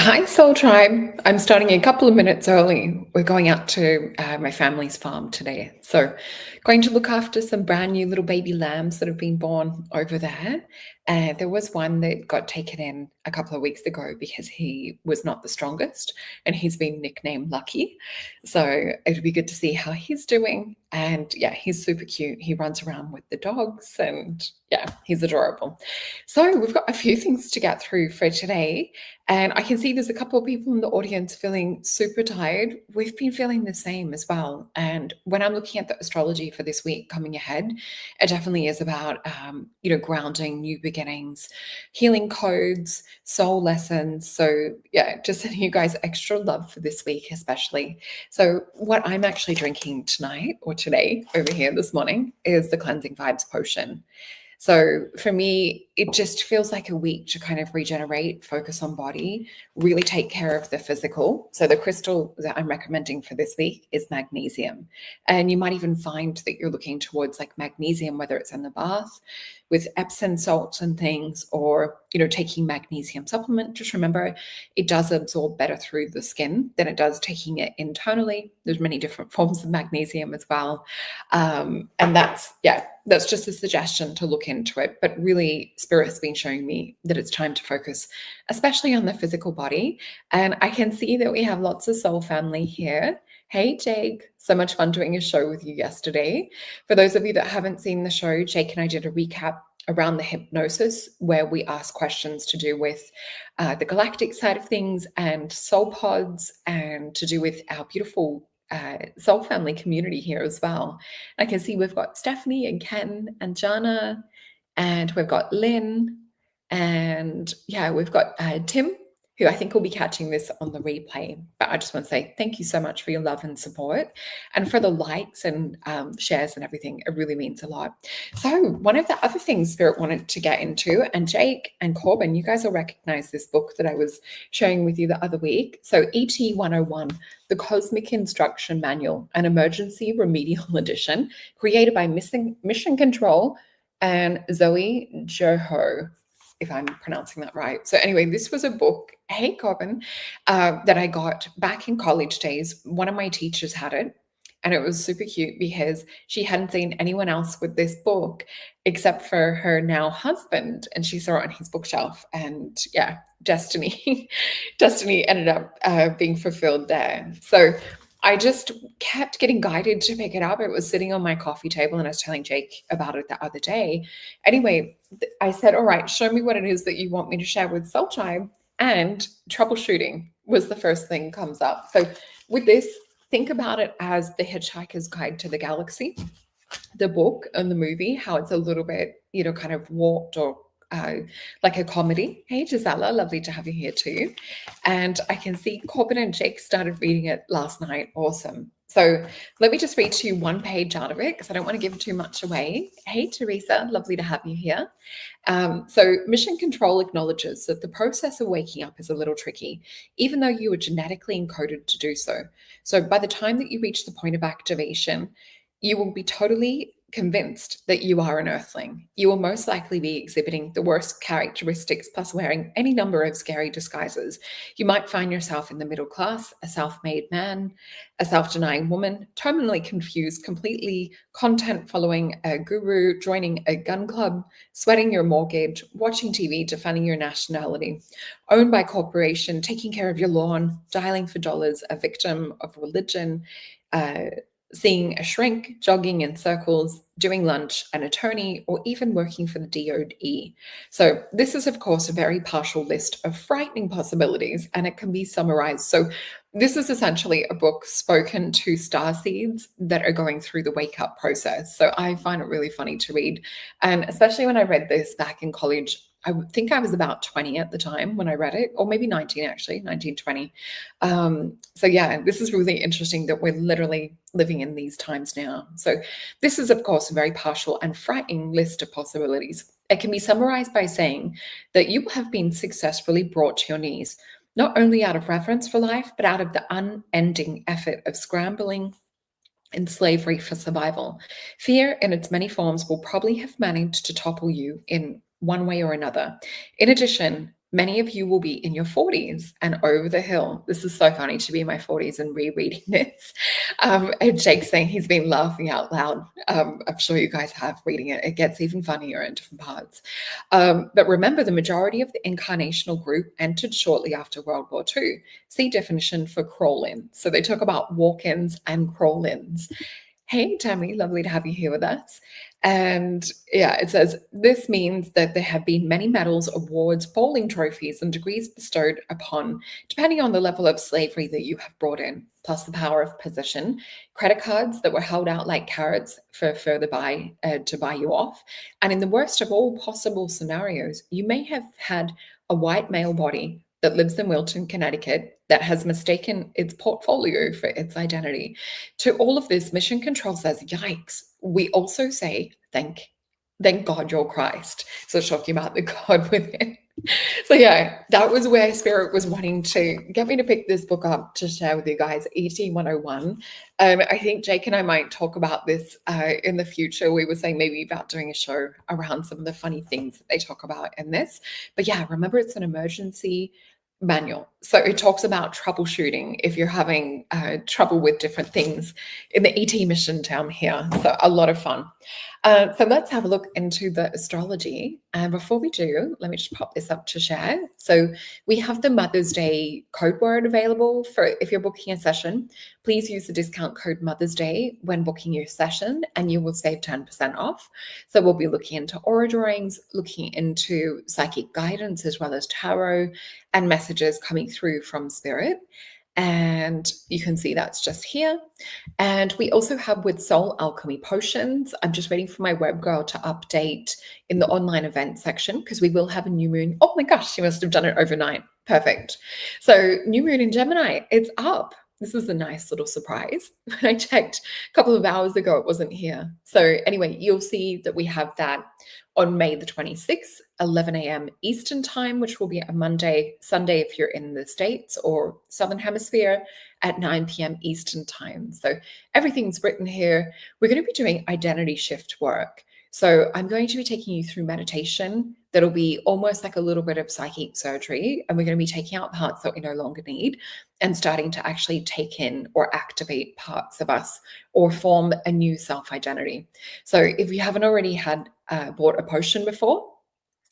Hi, Soul Tribe. I'm starting a couple of minutes early. We're going out to my family's farm today. So, going to look after some brand new little baby lambs that have been born over there. There was one that got taken in a couple of weeks ago because he was not the strongest and he's been nicknamed Lucky. So, it'd be good to see how he's doing. And yeah, he's super cute. He runs around with the dogs and yeah, he's adorable. So, we've got a few things to get through for today. And I can see there's a couple of people in the audience feeling super tired. We've been feeling the same as well. And when I'm looking at the astrology for this week coming ahead, it definitely is about, grounding, new beginnings, healing codes, soul lessons. So yeah, just sending you guys extra love for this week, especially. So what I'm actually drinking tonight or today over here this morning is the Cleansing Vibes potion. So for me, it just feels like a week to kind of regenerate, focus on body, really take care of the physical. So the crystal that I'm recommending for this week is magnesium. And you might even find that you're looking towards like magnesium, whether it's in the bath with Epsom salts and things, or, taking magnesium supplement. Just remember, it does absorb better through the skin than it does taking it internally. There's many different forms of magnesium as well. And that's just a suggestion to look into it. But really, Spirit's been showing me that it's time to focus, especially on the physical body. And I can see that we have lots of soul family here. Hey, Jake. So much fun doing a show with you yesterday. For those of you that haven't seen the show, Jake and I did a recap around the hypnosis where we asked questions to do with the galactic side of things and soul pods and to do with our beautiful soul family community here as well. I can see we've got Stephanie and Ken and Jana, and we've got Lynn, and yeah, we've got Tim, who I think will be catching this on the replay. But I just want to say thank you so much for your love and support and for the likes and shares and everything. It really means a lot. So one of the other things Spirit wanted to get into, and Jake and Corbin, you guys will recognize this book that I was sharing with you the other week. So ET 101, The Cosmic Instruction Manual, an emergency remedial edition created by Mission Control and Zoe Joho, if I'm pronouncing that right. So anyway, this was a book, hey Corbin, that I got back in college days. One of my teachers had it, and it was super cute because she hadn't seen anyone else with this book except for her now husband, and she saw it on his bookshelf. And yeah, destiny ended up being fulfilled there. So I just kept getting guided to pick it up. It was sitting on my coffee table, and I was telling Jake about it the other day. Anyway, I said, all right, show me what it is that you want me to share with Soul Tribe. And troubleshooting was the first thing comes up. So with this, think about it as The Hitchhiker's Guide to the Galaxy, the book and the movie, how it's a little bit, kind of warped or like a comedy. Hey, Gisela, lovely to have you here too. And I can see Corbin and Jake started reading it last night. Awesome. So let me just read to you one page out of it because I don't want to give too much away. Hey, Teresa, lovely to have you here. So Mission Control acknowledges that the process of waking up is a little tricky, even though you are genetically encoded to do so. So by the time that you reach the point of activation, you will be totally convinced that you are an earthling. You will most likely be exhibiting the worst characteristics plus wearing any number of scary disguises. You might find yourself in the middle class, a self-made man, a self-denying woman, terminally confused, completely content-following a guru, joining a gun club, sweating your mortgage, watching TV, defending your nationality, owned by corporation, taking care of your lawn, dialing for dollars, a victim of religion, seeing a shrink, jogging in circles, doing lunch, an attorney, or even working for the DoD. So this is, of course, a very partial list of frightening possibilities, and it can be summarized. So this is essentially a book spoken to starseeds that are going through the wake-up process. So I find it really funny to read. And especially when I read this back in college, I think I was about 20 at the time when I read it, or maybe 19 actually, 19, 20. So yeah, this is really interesting that we're literally living in these times now. So this is, of course, a very partial and frightening list of possibilities. It can be summarized by saying that you have been successfully brought to your knees, not only out of reverence for life, but out of the unending effort of scrambling in slavery for survival. Fear in its many forms will probably have managed to topple you in one way or another. In addition, many of you will be in your 40s and over the hill. This is so funny to be in my 40s and rereading this. And Jake's saying he's been laughing out loud. I'm sure you guys have reading it. It gets even funnier in different parts. But remember, the majority of the incarnational group entered shortly after World War II. See definition for crawl-in. So they talk about walk-ins and crawl-ins. Hey, Tammy, lovely to have you here with us. And yeah, it says, this means that there have been many medals, awards, bowling trophies, and degrees bestowed upon, depending on the level of slavery that you have brought in, plus the power of position, credit cards that were held out like carrots for further to buy you off. And in the worst of all possible scenarios, you may have had a white male body that lives in Wilton, Connecticut, that has mistaken its portfolio for its identity. To all of this, Mission Control says, yikes. We also say, thank God you're Christ. So talking about the God within. So yeah, that was where Spirit was wanting to get me to pick this book up to share with you guys, ET 101. I think Jake and I might talk about this in the future. We were saying maybe about doing a show around some of the funny things that they talk about in this. But yeah, remember, it's an emergency manual. So it talks about troubleshooting if you're having trouble with different things in the ET mission down here. So a lot of fun. So let's have a look into the astrology. And before we do, let me just pop this up to share. So we have the Mother's Day code word available for if you're booking a session. Please use the discount code Mother's Day when booking your session and you will save 10% off. So we'll be looking into aura drawings, looking into psychic guidance as well as tarot and messages coming through from Spirit. And you can see that's just here. And we also have with Soul Alchemy Potions. I'm just waiting for my web girl to update in the online event section because we will have a new moon. Oh my gosh, she must have done it overnight. Perfect. So new moon in Gemini, it's up. This is a nice little surprise. When I checked a couple of hours ago, it wasn't here. So anyway, you'll see that we have that on May the 26th, 11 a.m. Eastern time, which will be a Monday, Sunday if you're in the States or Southern Hemisphere at 9 p.m. Eastern time. So everything's written here. We're going to be doing identity shift work. So I'm going to be taking you through meditation. That'll be almost like a little bit of psychic surgery. And we're going to be taking out parts that we no longer need and starting to actually take in or activate parts of us or form a new self-identity. So if you haven't already bought a potion before,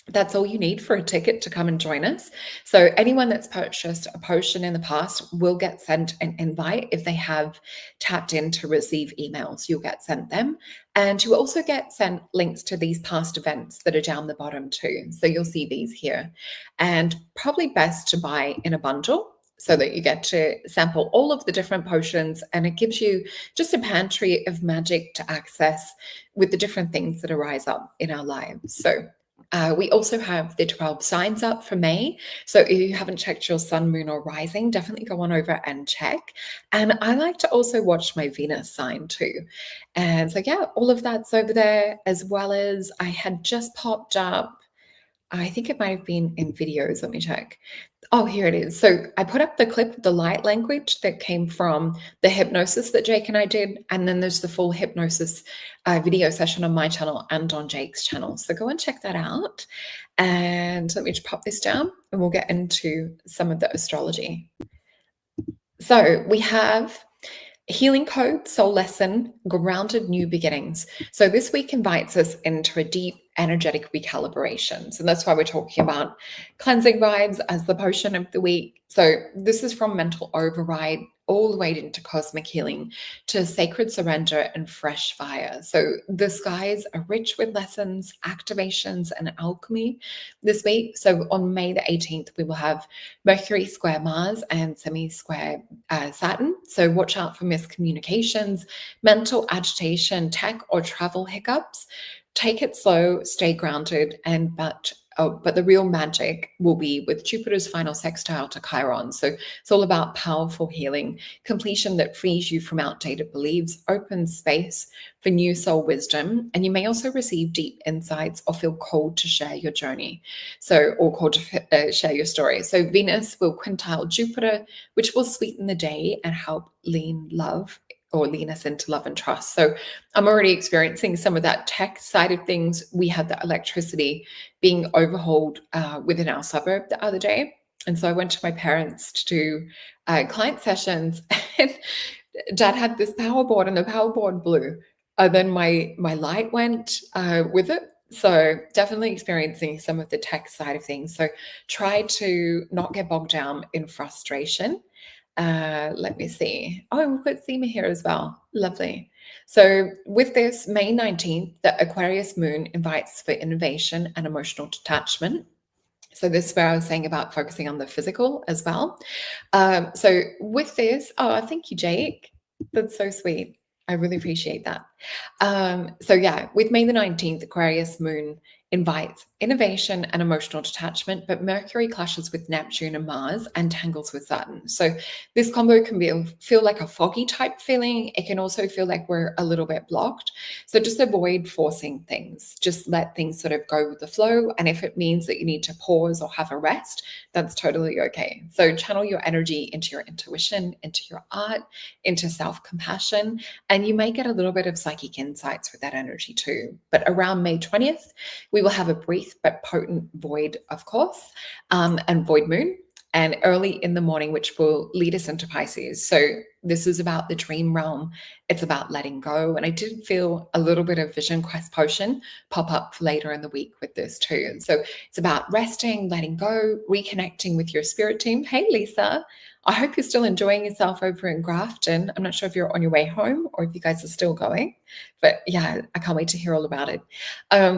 that's all you need for a ticket to come and join us. So anyone that's purchased a potion in the past will get sent an invite if they have tapped in to receive emails. You'll get sent them. And you also get sent links to these past events that are down the bottom too. So you'll see these here. And probably best to buy in a bundle so that you get to sample all of the different potions, and it gives you just a pantry of magic to access with the different things that arise up in our lives. So we also have the 12 signs up for May. So if you haven't checked your sun, moon, or rising, definitely go on over and check. And I like to also watch my Venus sign too. And so yeah, all of that's over there, as well as I had just popped up, I think it might have been in videos. Let me check. Oh, here it is. So I put up the clip of the light language that came from the hypnosis that Jake and I did. And then there's the full hypnosis video session on my channel and on Jake's channel. So go and check that out. And let me just pop this down and we'll get into some of the astrology. So we have Healing Code, Soul Lesson, Grounded New Beginnings. So this week invites us into a deep energetic recalibration. So that's why we're talking about cleansing vibes as the potion of the week. So this is from mental override all the way into cosmic healing to sacred surrender and fresh fire. So the skies are rich with lessons, activations, and alchemy this week. So on May the 18th, we will have Mercury square Mars and semi-square Saturn. So watch out for miscommunications, mental agitation, tech or travel hiccups. Take it slow, stay grounded, but the real magic will be with Jupiter's final sextile to Chiron. So it's all about powerful healing, completion that frees you from outdated beliefs, opens space for new soul wisdom. And you may also receive deep insights or feel called to share your journey. Or called to share your story. So Venus will quintile Jupiter, which will sweeten the day and help lean love or lean us into love and trust. So I'm already experiencing some of that tech side of things. We had the electricity being overhauled within our suburb the other day. And so I went to my parents to do client sessions, and Dad had this power board, and the power board blew. And then my light went with it. So definitely experiencing some of the tech side of things. So try to not get bogged down in frustration. Let me see. Oh, we've got Seema here as well. Lovely. So with this May 19th, the Aquarius moon invites for innovation and emotional detachment. So this is where I was saying about focusing on the physical as well. So with this, oh, thank you, Jake. That's so sweet. I really appreciate that. So yeah, with May the 19th, Aquarius moon invites innovation and emotional detachment, but Mercury clashes with Neptune and Mars and tangles with Saturn. So this combo can feel like a foggy type feeling. It can also feel like we're a little bit blocked. So just avoid forcing things. Just let things sort of go with the flow. And if it means that you need to pause or have a rest, that's totally okay. So channel your energy into your intuition, into your art, into self-compassion, and you may get a little bit of psychic insights with that energy too. But around May 20th, we will have a brief but potent void, of course, and void moon, and early in the morning, which will lead us into Pisces. So this is about the dream realm. It's about letting go. And I did feel a little bit of Vision Quest potion pop up later in the week with this too. So it's about resting, letting go, reconnecting with your spirit team. Hey, Lisa. I hope you're still enjoying yourself over in Grafton. I'm not sure if you're on your way home or if you guys are still going, but yeah, I can't wait to hear all about it.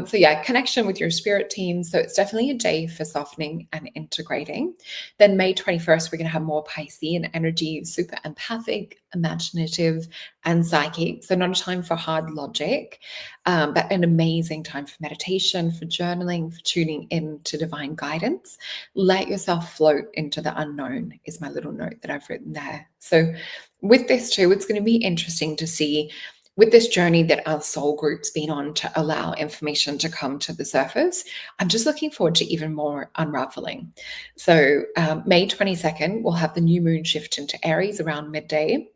So yeah, connection with your spirit team. So it's definitely a day for softening and integrating. Then May 21st, we're going to have more Piscean energy, super empathic, imaginative, and psychic. So not a time for hard logic, but an amazing time for meditation, for journaling, for tuning in to divine guidance. Let yourself float into the unknown is my little note that I've written there. So with this too, it's going to be interesting to see with this journey that our soul group's been on to allow information to come to the surface. I'm just looking forward to even more unraveling. So May 22nd, we'll have the new moon shift into Aries around midday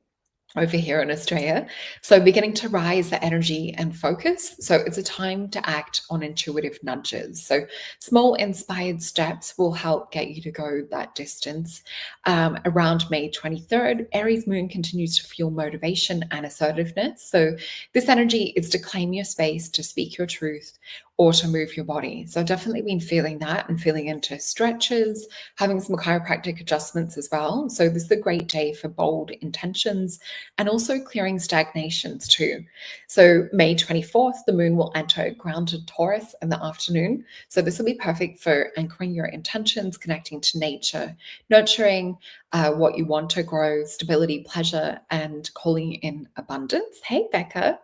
over here in Australia. So beginning to rise the energy and focus. So it's a time to act on intuitive nudges. So small inspired steps will help get you to go that distance. Around May 23rd, Aries moon continues to fuel motivation and assertiveness. So this energy is to claim your space, to speak your truth, or to move your body. So I've definitely been feeling that and feeling into stretches, having some chiropractic adjustments as well. So this is a great day for bold intentions and also clearing stagnations too. So May 24th, the moon will enter grounded Taurus in the afternoon. So this will be perfect for anchoring your intentions, connecting to nature, nurturing what you want to grow, stability, pleasure, and calling in abundance. Hey, Becca.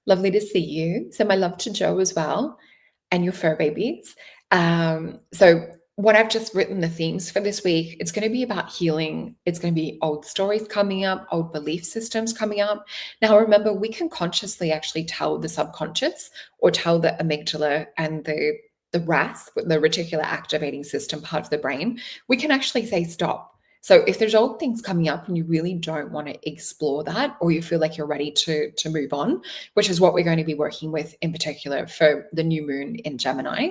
Lovely to see you. So my love to Joe as well, and your fur babies. So what I've just written the themes for this week, it's going to be about healing. It's going to be old stories coming up, old belief systems coming up. Now, remember, we can consciously actually tell the subconscious or tell the amygdala and the RAS, the reticular activating system part of the brain, we can actually say stop. So if there's old things coming up and you really don't want to explore that, or you feel like you're ready to move on, which is what we're going to be working with in particular for the new moon in Gemini,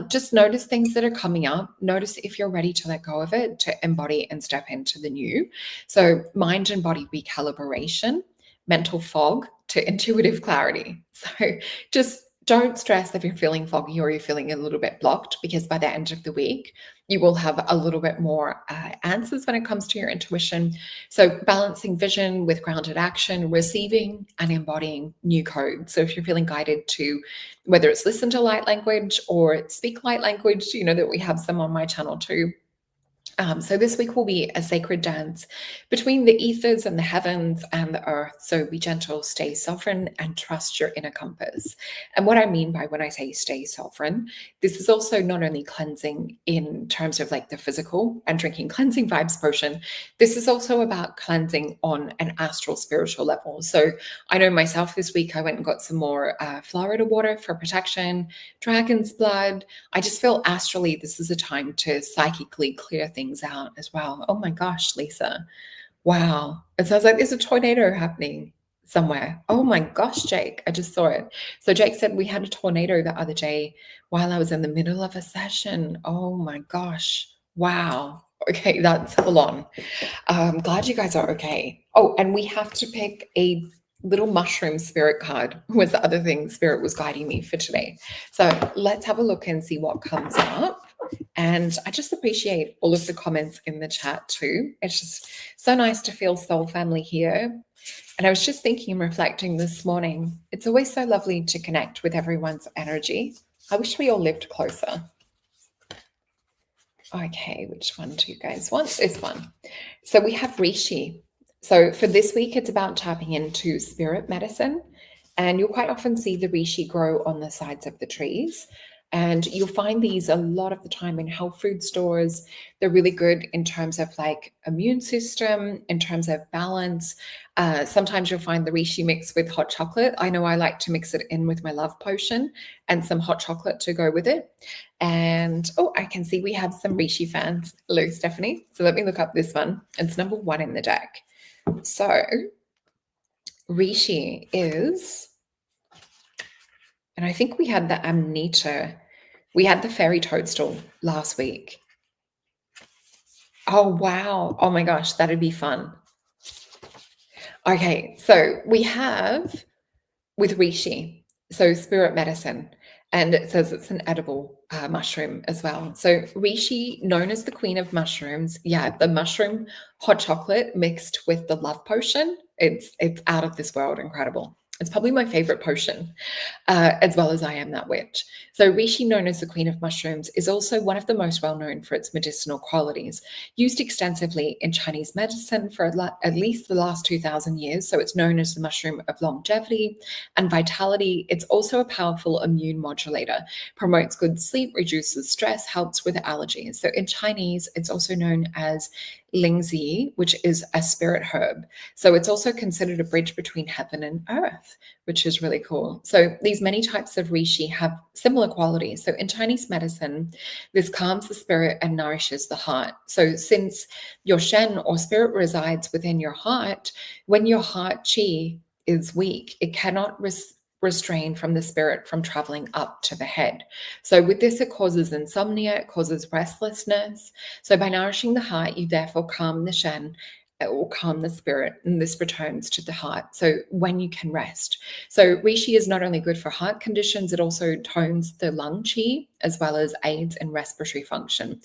just notice things that are coming up. Notice if you're ready to let go of it, to embody and step into the new. So mind and body recalibration, mental fog to intuitive clarity. So just don't stress if you're feeling foggy or you're feeling a little bit blocked, because by the end of the week, you will have a little bit more answers when it comes to your intuition. So balancing vision with grounded action, receiving and embodying new code. So if you're feeling guided to whether it's listen to light language or speak light language, you know that we have some on my channel too. So this week will be a sacred dance between the ethers and the heavens and the earth. So be gentle, stay sovereign, and trust your inner compass. And what I mean by when I say stay sovereign, this is also not only cleansing in terms of like the physical and drinking cleansing vibes potion. This is also about cleansing on an astral spiritual level. So I know myself this week, I went and got some more Florida water for protection, dragon's blood. I just feel astrally, this is a time to psychically clear things out as well. Oh my gosh, Lisa. Wow. It sounds like there's a tornado happening somewhere. Oh my gosh, Jake. I just saw it. So Jake said we had a tornado the other day while I was in the middle of a session. Oh my gosh. Wow. Okay, that's full on. I'm glad you guys are okay. Oh, and we have to pick a little mushroom spirit card was the other thing Spirit was guiding me for today. So let's have a look and see what comes up. And I just appreciate all of the comments in the chat too. It's just so nice to feel soul family here. And I was just thinking and reflecting this morning, it's always so lovely to connect with everyone's energy. I wish we all lived closer. Okay, which one do you guys want? This one. So we have Rishi. So for this week, it's about tapping into spirit medicine. And you'll quite often see the Rishi grow on the sides of the trees. And you'll find these a lot of the time in health food stores. They're really good in terms of like immune system, in terms of balance. Sometimes you'll find the Rishi mixed with hot chocolate. I know I like to mix it in with my love potion and some hot chocolate to go with it. And oh, I can see we have some Rishi fans. Hello, Stephanie. So let me look up this one. It's number 1 in the deck. So Rishi is, and I think we had the Amnita. We had the fairy toadstool last week. Oh, wow. Oh my gosh, that'd be fun. Okay, so we have with Rishi, so spirit medicine, and it says it's an edible mushroom as well. So Rishi, known as the queen of mushrooms, yeah, the mushroom hot chocolate mixed with the love potion, it's out of this world incredible. It's probably my favorite potion, as well as I am that witch. So Rishi, known as the queen of mushrooms, is also one of the most well-known for its medicinal qualities, used extensively in Chinese medicine for at least the last 2,000 years. So it's known as the mushroom of longevity and vitality. It's also a powerful immune modulator, promotes good sleep, reduces stress, helps with allergies. So in Chinese, it's also known as lingzi, which is a spirit herb. So it's also considered a bridge between heaven and earth, which is really cool. So these many types of Rishi have similar qualities. So in Chinese medicine, this calms the spirit and nourishes the heart. So since your Shen or spirit resides within your heart, when your heart chi is weak, it cannot restrain from the spirit from traveling up to the head. So with this, it causes insomnia, it causes restlessness. So by nourishing the heart, you therefore calm the Shen or calm the spirit, and this returns to the heart. So when you can rest. So Rishi is not only good for heart conditions, it also tones the lung chi as well as aids in respiratory function.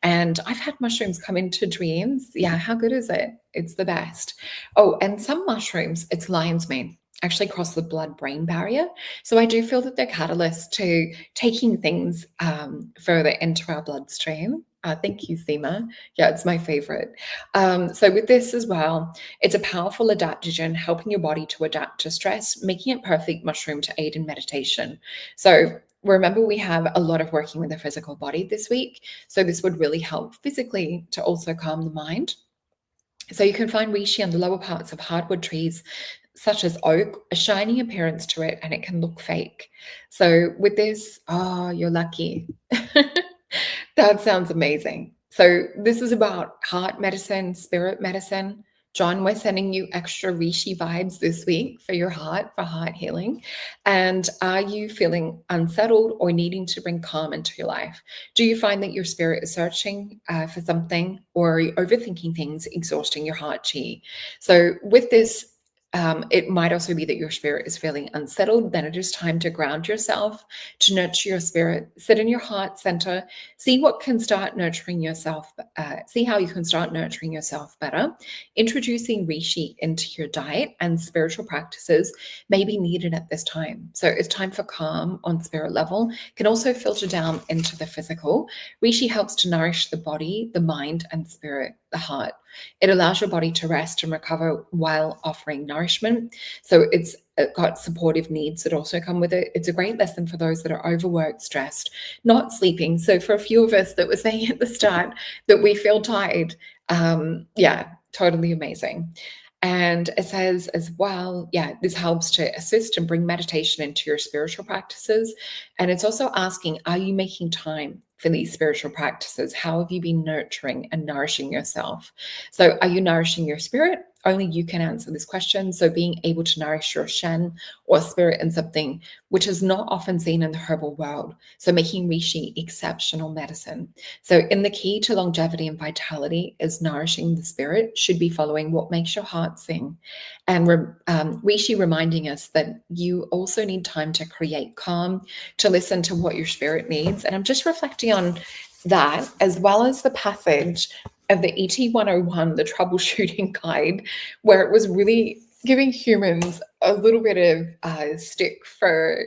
And I've had mushrooms come into dreams. Yeah, how good is it? It's the best. Oh, and some mushrooms, it's lion's mane, actually cross the blood-brain barrier. So I do feel that they're catalysts to taking things further into our bloodstream. Thank you, Seema. Yeah, it's my favorite. So with this as well, it's a powerful adaptogen, helping your body to adapt to stress, making it perfect mushroom to aid in meditation. So remember, we have a lot of working with the physical body this week. So this would really help physically to also calm the mind. So you can find Rishi on the lower parts of hardwood trees, such as oak, a shiny appearance to it, and it can look fake. So with this, oh, you're lucky. That sounds amazing. So this is about heart medicine, spirit medicine. John, we're sending you extra Rishi vibes this week for your heart, for heart healing. And are you feeling unsettled or needing to bring calm into your life? Do you find that your spirit is searching for something, or are you overthinking things, exhausting your heart chi? So with this, it might also be that your spirit is feeling unsettled. Then it is time to ground yourself, to nurture your spirit, sit in your heart center, see what can start nurturing yourself, see how you can start nurturing yourself better. Introducing Rishi into your diet and spiritual practices may be needed at this time. So it's time for calm on spirit level, can also filter down into the physical. Rishi helps to nourish the body, the mind, and spirit, the heart. It allows your body to rest and recover while offering nourishment. So it's got supportive needs that also come with it. It's a great lesson for those that are overworked, stressed, not sleeping. So for a few of us that were saying at the start that we feel tired, yeah, totally amazing. And it says as well, yeah, this helps to assist and bring meditation into your spiritual practices. And it's also asking, are you making time for these spiritual practices? How have you been nurturing and nourishing yourself? So are you nourishing your spirit? Only you can answer this question. So being able to nourish your Shen or spirit in something which is not often seen in the herbal world. So making reishi exceptional medicine. So in the key to longevity and vitality is nourishing the spirit should be following what makes your heart sing. And reishi reminding us that you also need time to create calm, to listen to what your spirit needs. And I'm just reflecting on that, as well as the passage of the ET 101, the troubleshooting guide, where it was really giving humans a little bit of stick for,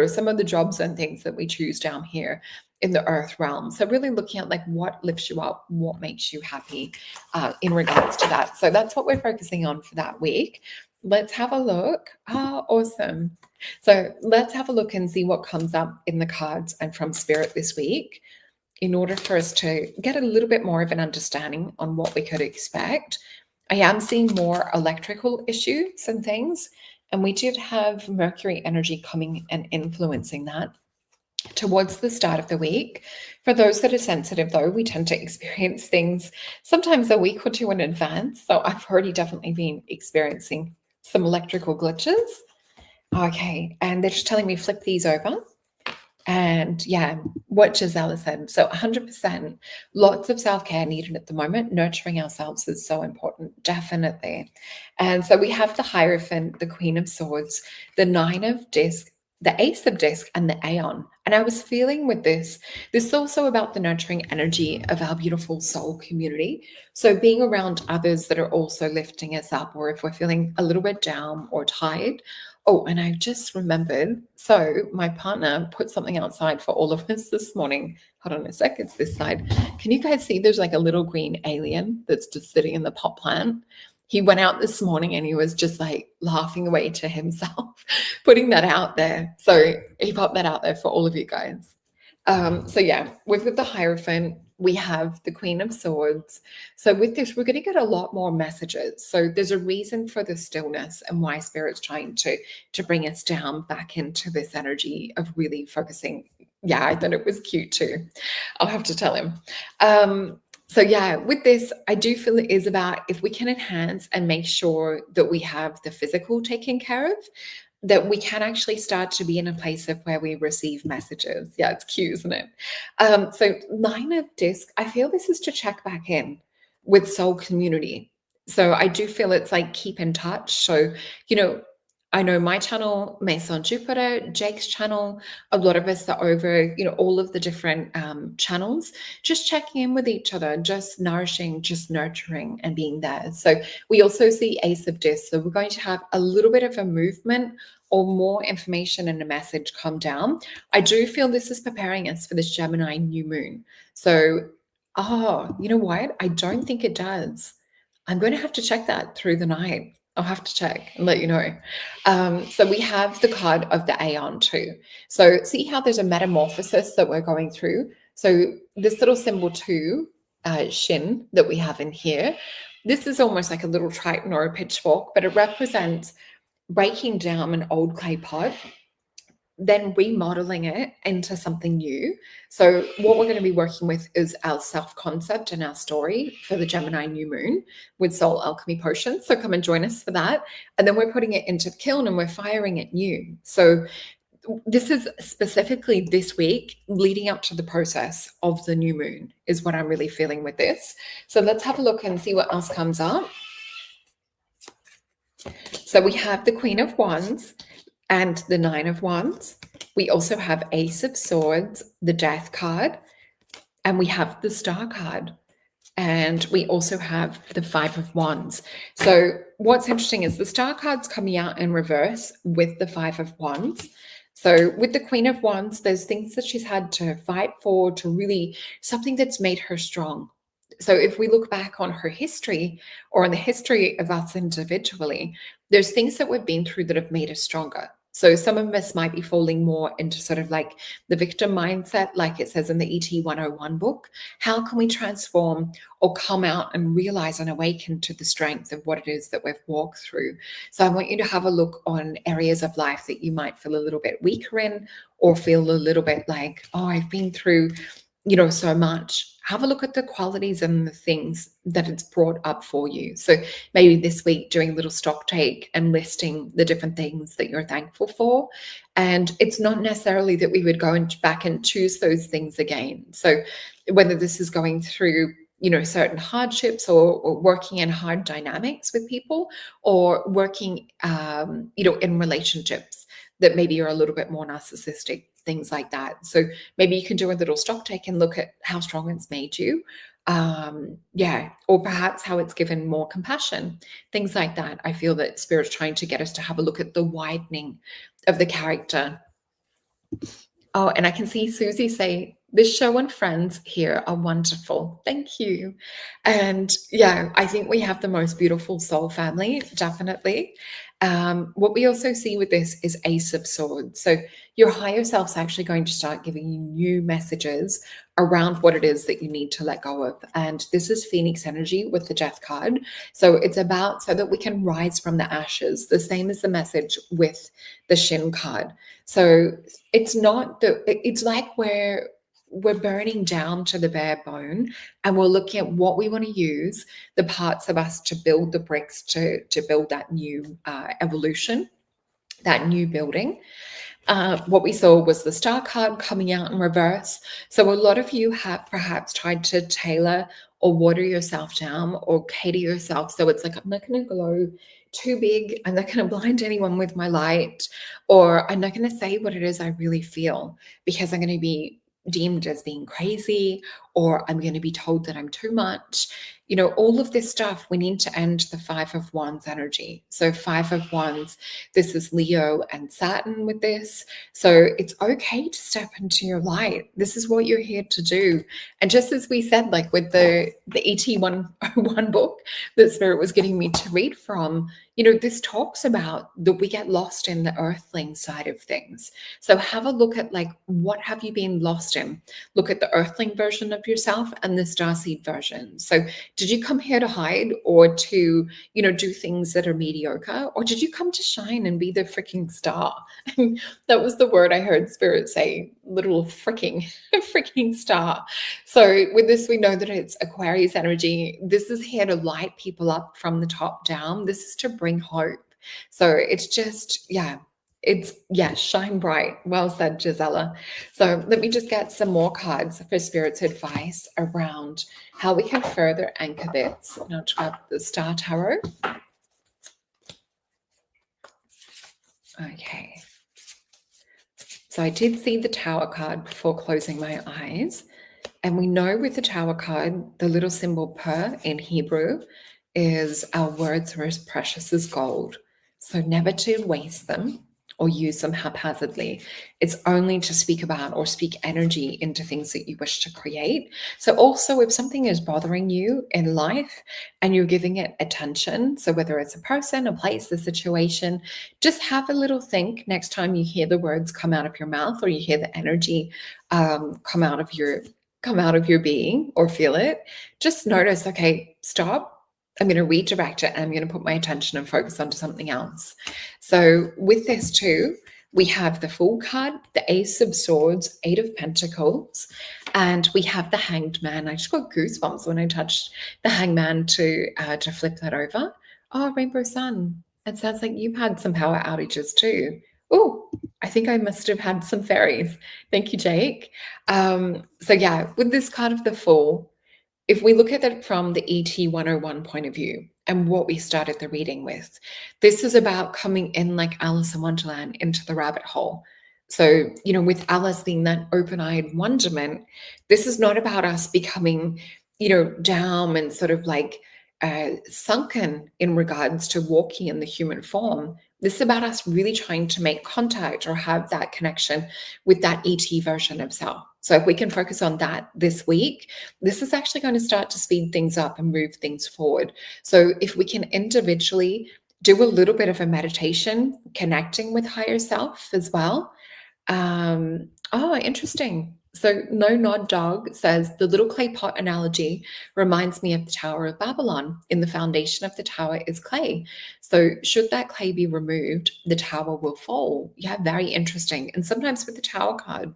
some of the jobs and things that we choose down here in the earth realm. So really looking at like what lifts you up, what makes you happy in regards to that. So that's what we're focusing on for that week. Let's have a look. Awesome. So let's have a look and see what comes up in the cards and from spirit this week, in order for us to get a little bit more of an understanding on what we could expect. I am seeing more electrical issues and things, and we did have Mercury energy coming and influencing that towards the start of the week. For those that are sensitive, though, we tend to experience things sometimes a week or two in advance. So I've already definitely been experiencing some electrical glitches. Okay, and they're just telling me flip these over. And yeah, what Gisela said. So 100%, lots of self-care needed at the moment. Nurturing ourselves is so important, definitely. And so we have the Hierophant, the Queen of Swords, the Nine of Disc, the Ace of Disc, and the Aeon. And I was feeling with this is also about the nurturing energy of our beautiful soul community. So being around others that are also lifting us up, or if we're feeling a little bit down or tired. Oh, and I just remembered. So my partner put something outside for all of us this morning. Hold on a sec, it's this side. Can you guys see there's like a little green alien that's just sitting in the pot plant? He went out this morning and he was just like laughing away to himself, putting that out there. So he popped that out there for all of you guys. So yeah, we've got the Hierophant, we have the Queen of Swords. So with this, we're going to get a lot more messages. So there's a reason for the stillness and why Spirit's trying to bring us down back into this energy of really focusing. Yeah, I thought it was cute too. I'll have to tell him. So yeah, with this, I do feel it is about if we can enhance and make sure that we have the physical taken care of, that we can actually start to be in a place of where we receive messages. Yeah, it's cute, isn't it? So Nine of Disc, I feel this is to check back in with soul community. So I do feel it's like keep in touch. So, I know my channel, Mason Jupiter, Jake's channel, a lot of us are over, all of the different channels, just checking in with each other, just nourishing, just nurturing and being there. So we also see Ace of Disc. So we're going to have a little bit of a movement or more information and a message come down. I do feel this is preparing us for this Gemini new moon. So, you know what? I don't think it does. I'm going to have to check that through the night. I'll have to check and let you know. So we have the card of the Aeon too. So see how there's a metamorphosis that we're going through. So this little symbol too, Shin, that we have in here, this is almost like a little triton or a pitchfork, but it represents breaking down an old clay pot, then remodeling it into something new. So what we're going to be working with is our self-concept and our story for the Gemini new moon with Soul Alchemy Potions. So come and join us for that. And then we're putting it into the kiln and we're firing it new. So this is specifically this week leading up to the process of the new moon is what I'm really feeling with this. So let's have a look and see what else comes up. So we have the Queen of Wands and the Nine of Wands. We also have Ace of Swords, the Death card, and we have the Star card. And we also have the Five of Wands. So what's interesting is the Star card's coming out in reverse with the Five of Wands. So with the Queen of Wands, there's things that she's had to fight for, to really something that's made her strong. So if we look back on her history or on the history of us individually, there's things that we've been through that have made us stronger. So some of us might be falling more into sort of like the victim mindset, like it says in the ET 101 book. How can we transform or come out and realize and awaken to the strength of what it is that we've walked through? So I want you to have a look on areas of life that you might feel a little bit weaker in, or feel a little bit like, oh, I've been through, so much. Have a look at the qualities and the things that it's brought up for you. So maybe this week doing a little stock take and listing the different things that you're thankful for. And it's not necessarily that we would go back and choose those things again. So whether this is going through certain hardships, or working in hard dynamics with people, or working in relationships that maybe are a little bit more narcissistic, things like that. So maybe you can do a little stock take and look at how strong it's made you. Or perhaps how it's given more compassion, things like that. I feel that Spirit's trying to get us to have a look at the widening of the character. Oh, and I can see Susie say, this show and friends here are wonderful. Thank you. And yeah, I think we have the most beautiful soul family, definitely. What we also see with this is Ace of Swords. So your higher self's actually going to start giving you new messages around what it is that you need to let go of. And this is Phoenix energy with the Death card. So it's about so that we can rise from the ashes, the same as the message with the Shin card. So it's like we're burning down to the bare bone, and we're looking at what we want to use, the parts of us to build the bricks to build that new evolution, that new building. What we saw was the Star card coming out in reverse. So a lot of you have perhaps tried to tailor or water yourself down or cater yourself. So it's like, I'm not going to glow too big. I'm not going to blind anyone with my light, or I'm not going to say what it is I really feel, because I'm going to be deemed as being crazy, or I'm going to be told that I'm too much. All of this stuff, we need to end the 5 of Wands energy. So 5 of Wands, this is Leo and Saturn with this. So it's okay to step into your light. This is what you're here to do. And just as we said, like with the ET 101 book that Spirit was getting me to read from, this talks about that we get lost in the earthling side of things. So have a look at like, what have you been lost in? Look at the earthling version of yourself and the starseed version. So did you come here to hide, or to, do things that are mediocre? Or did you come to shine and be the freaking star? That was the word I heard Spirit say, little freaking star. So with this, we know that it's Aquarius energy. This is here to light people up from the top down. This is to bring hope. So it's just, shine bright. Well said, Gisela. So let me just get some more cards for Spirit's advice around how we can further anchor this. Now grab the Star Tarot. Okay. So I did see the Tower card before closing my eyes. And we know with the Tower card, the little symbol per in Hebrew is our words are as precious as gold. So never to waste them or use them haphazardly. It's only to speak about or speak energy into things that you wish to create. So also, if something is bothering you in life and you're giving it attention, so whether it's a person, a place, a situation, just have a little think next time you hear the words come out of your mouth, or you hear the energy come out of your being, or feel it. Just notice, okay, stop. I'm going to redirect it, and I'm going to put my attention and focus onto something else. So with this too, we have the Fool card, the Ace of Swords, 8 of Pentacles, and we have the Hanged Man. I just got goosebumps when I touched the Hanged Man to flip that over. Oh, Rainbow Sun. It sounds like you've had some power outages too. Oh, I think I must have had some fairies. Thank you, Jake. So yeah, with this card of the Fool, if we look at it from the ET 101 point of view and what we started the reading with, this is about coming in like Alice in Wonderland into the rabbit hole. So, with Alice being that open-eyed wonderment, this is not about us becoming, down and sort of like sunken in regards to walking in the human form. This is about us really trying to make contact or have that connection with that ET version of self. So if we can focus on that this week, this is actually going to start to speed things up and move things forward. So if we can individually do a little bit of a meditation, connecting with higher self as well. Oh, interesting. So, No Nod Dog says the little clay pot analogy reminds me of the Tower of Babylon. In the foundation of the tower is clay. So, should that clay be removed, the tower will fall. Yeah, very interesting. And sometimes with the tower card,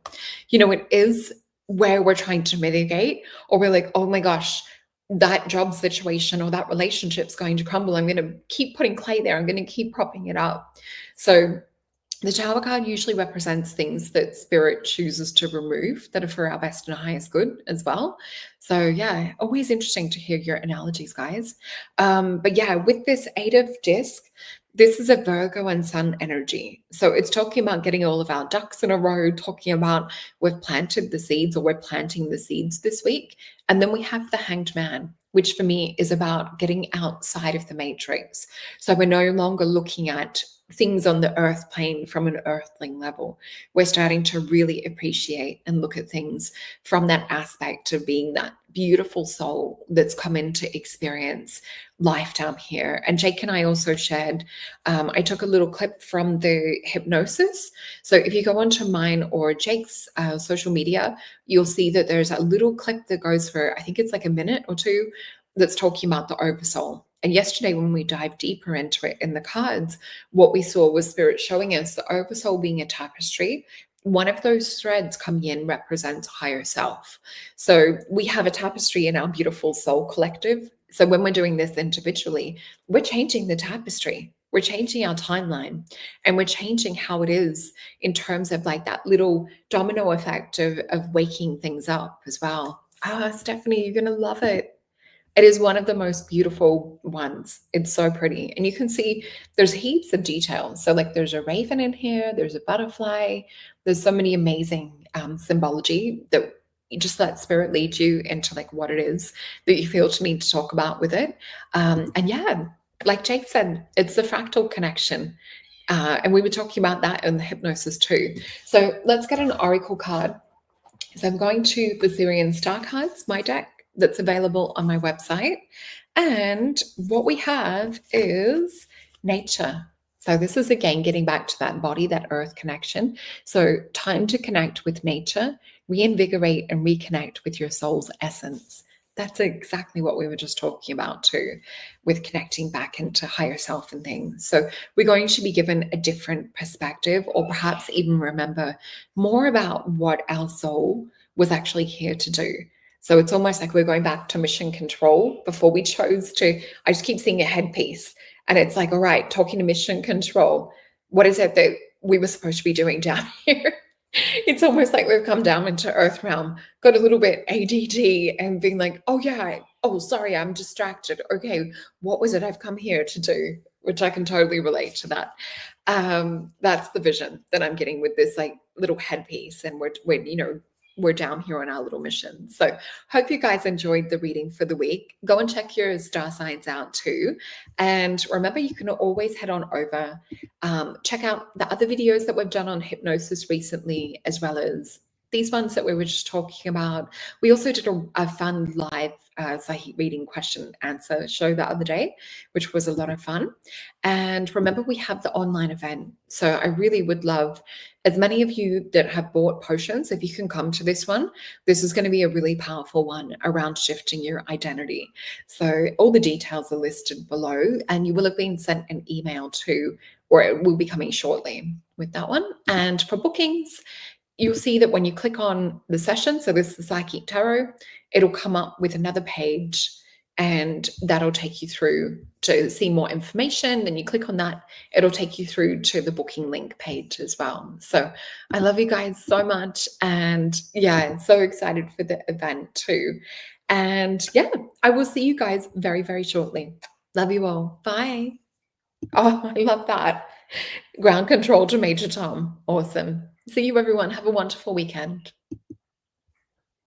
it is where we're trying to mitigate, or we're like, oh my gosh, that job situation or that relationship's going to crumble. I'm going to keep putting clay there. I'm going to keep propping it up. So, the tower card usually represents things that spirit chooses to remove that are for our best and highest good as well. So yeah, always interesting to hear your analogies, guys. But yeah, with this Eight of Disc, this is a Virgo and Sun energy. So it's talking about getting all of our ducks in a row, talking about we've planted the seeds or we're planting the seeds this week. And then we have the Hanged Man, which for me is about getting outside of the matrix. So we're no longer looking at things on the earth plane from an earthling level. We're starting to really appreciate and look at things from that aspect of being that beautiful soul that's come in to experience life down here. And Jake and I also shared, I took a little clip from the hypnosis. So if you go onto mine or Jake's social media, you'll see that there's a little clip that goes for, I think it's like a minute or two, that's talking about the oversoul. And yesterday, when we dived deeper into it in the cards, what we saw was spirit showing us the oversoul being a tapestry. One of those threads coming in represents higher self. So we have a tapestry in our beautiful soul collective. So when we're doing this individually, we're changing the tapestry. We're changing our timeline, and we're changing how it is in terms of like that little domino effect of waking things up as well. Ah, Stephanie, you're going to love it. It is one of the most beautiful ones. It's so pretty. And you can see there's heaps of detail. So like there's a raven in here, there's a butterfly, there's so many amazing symbology that you just let spirit lead you into like what it is that you feel to need to talk about with it. And yeah, like Jake said, it's the fractal connection. And we were talking about that in the hypnosis too. So let's get an oracle card. So I'm going to the Syrian Star Cards, my deck that's available on my website. And what we have is nature. So this is again getting back to that body, that earth connection. So time to connect with nature, reinvigorate and reconnect with your soul's essence. That's exactly what we were just talking about too, with connecting back into higher self and things. So we're going to be given a different perspective, or perhaps even remember more about what our soul was actually here to do. So it's almost like we're going back to mission control before we chose to. I just keep seeing a headpiece, and it's like, all right, talking to mission control. What is it that we were supposed to be doing down here? It's almost like we've come down into Earth realm, got a little bit ADD, and being like, oh yeah, oh sorry, I'm distracted. Okay, what was it I've come here to do? Which I can totally relate to that. That's the vision that I'm getting with this like little headpiece, and we're down here on our little mission. So hope you guys enjoyed the reading for the week. Go and check your star signs out too. And remember, you can always head on over, check out the other videos that we've done on hypnosis recently, as well as these ones that we were just talking about. We also did a fun live Psychic reading question answer show the other day, which was a lot of fun. And remember, we have the online event. So I really would love as many of you that have bought potions, if you can come to this one. This is going to be a really powerful one around shifting your identity. So all the details are listed below, and you will have been sent an email to, or it will be coming shortly with that one. And for bookings, you'll see that when you click on the session, so this is the Psychic Tarot, it'll come up with another page, and that'll take you through to see more information. Then you click on that, it'll take you through to the booking link page as well. So I love you guys so much. And yeah, so excited for the event too. And yeah, I will see you guys very, very shortly. Love you all. Bye. Oh, I love that. Ground control to Major Tom. Awesome. See you, everyone. Have a wonderful weekend.